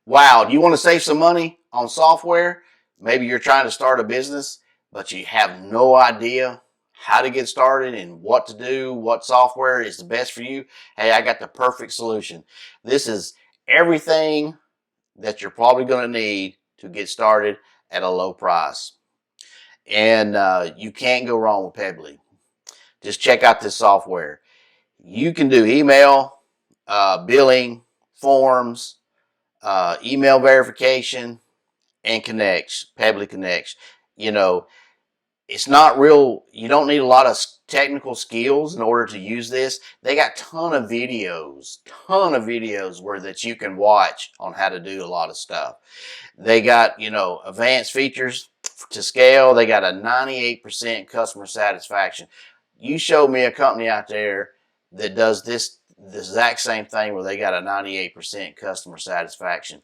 Wow, do you want to save some money on software? Maybe you're trying to start a business, but you have no idea how to get started and what to do, what software is the best for you. Hey, I got the perfect solution. This is everything that you're probably going to need to get started at a low price. And you can't go wrong with Pabbly. Just check out this software. You can do email, billing, forms, email verification, and connects. Pabbly connects. You know, it's not real. You don't need a lot of technical skills in order to use this. They got ton of videos where that you can watch on how to do a lot of stuff. They got, advanced features to scale. They got a 98% customer satisfaction. You show me a company out there that does this the exact same thing where they got a 98% customer satisfaction.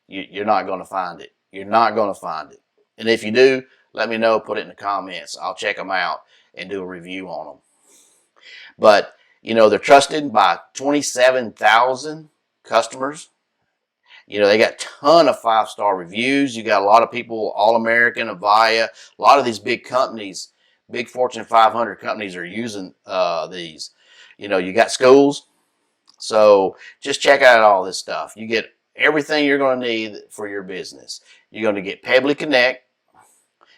You're not going to find it. You're not going to find it. And if you do, let me know. Put it in the comments. I'll check them out and do a review on them. But they're trusted by 27,000 customers. They got a ton of 5-star reviews. You got a lot of people, All American, Avaya, a lot of these big companies, big Fortune 500 companies are using these. You got schools. So just check out all this stuff. You get everything you're going to need for your business. You're going to get Pabbly Connect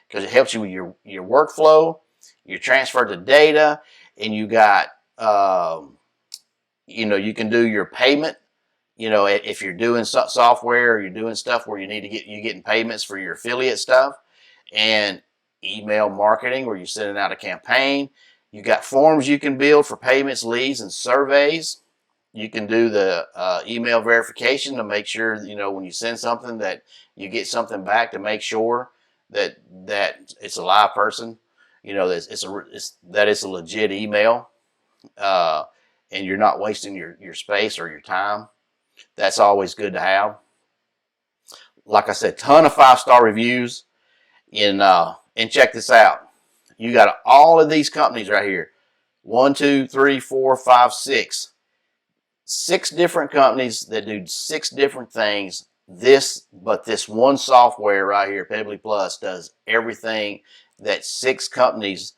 because it helps you with your workflow, your transfer to data, and you got, you can do your payment. If you're doing software or you're doing stuff where you getting payments for your affiliate stuff, and email marketing where you're sending out a campaign. You got forms you can build for payments, leads, and surveys. You can do the email verification to make sure, when you send something that you get something back to make sure that it's a live person, that it's a legit email, and you're not wasting your space or your time. That's always good to have. Like I said, ton of 5-star reviews. And check this out. You got all of these companies right here. 1, 2, 3, 4, 5, 6. 6 different companies that do 6 different things. But this one software right here, Pabbly Plus, does everything that 6 companies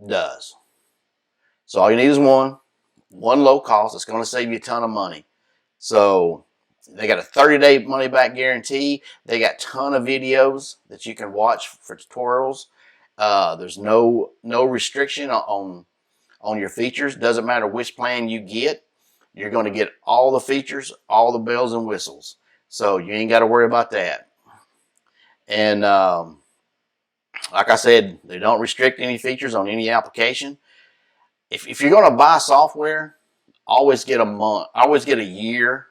does. So all you need is one low cost. It's going to save you a ton of money. So they got a 30-day money-back guarantee. They got a ton of videos that you can watch for tutorials. There's no restriction on your features. Doesn't matter which plan you get. You're going to get all the features, all the bells and whistles. So you ain't got to worry about that. And like I said, they don't restrict any features on any application. If you're going to buy software, always get a month. Always get a year.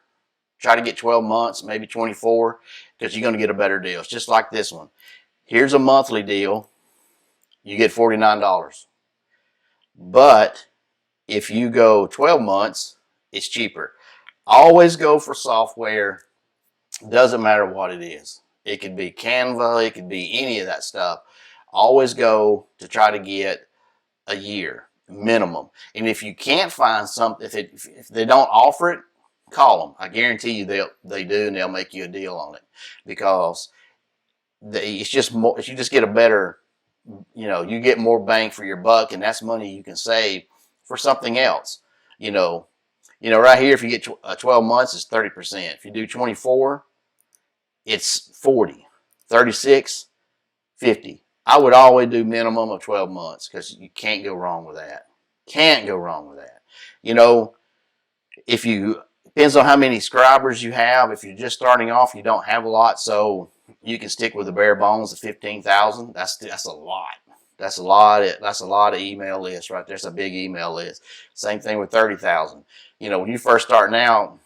Try to get 12 months, maybe 24, because you're going to get a better deal. It's just like this one. Here's a monthly deal. You get $49. But if you go 12 months, it's cheaper. Always go for software. Doesn't matter what it is. It could be Canva. It could be any of that stuff. Always go to try to get a year minimum. And if you can't find something, if they don't offer it, call them. I guarantee you they do, and they'll make you a deal on it, because it's just more. If you just get a better, you get more bang for your buck, and that's money you can save for something else. Right here, if you get 12 months, it's 30%. If you do 24, it's 40, 36, 50. I would always do minimum of 12 months because you can't go wrong with that. Can't go wrong with that. If you depends on how many subscribers you have. If you're just starting off, you don't have a lot, so you can stick with the bare bones of 15,000. That's a lot. That's a lot of email lists right there. That's a big email list. Same thing with 30,000. When you first starting out,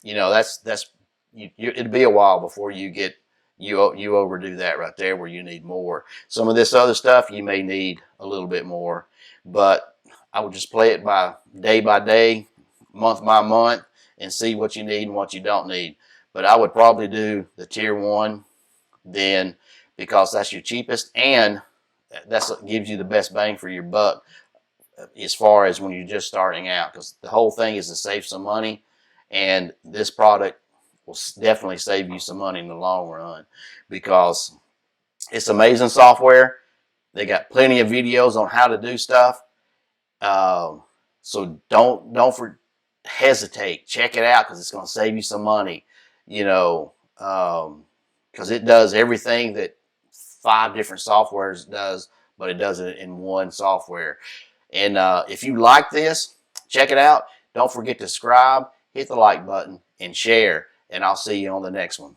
it'd be a while before you overdo that right there where you need more. Some of this other stuff you may need a little bit more, but I would just play it by day, month by month, and see what you need and what you don't need. But I would probably do the tier 1 then, because that's your cheapest, and that's what gives you the best bang for your buck as far as when you're just starting out, because the whole thing is to save some money, and this product will definitely save you some money in the long run, because it's amazing software. They got plenty of videos on how to do stuff. So don't hesitate. Check it out, because it's going to save you some money. You know, because it does everything that 5 different softwares does, but it does it in one software. And if you like this, check it out. Don't forget to subscribe, hit the like button, and share. And I'll see you on the next one.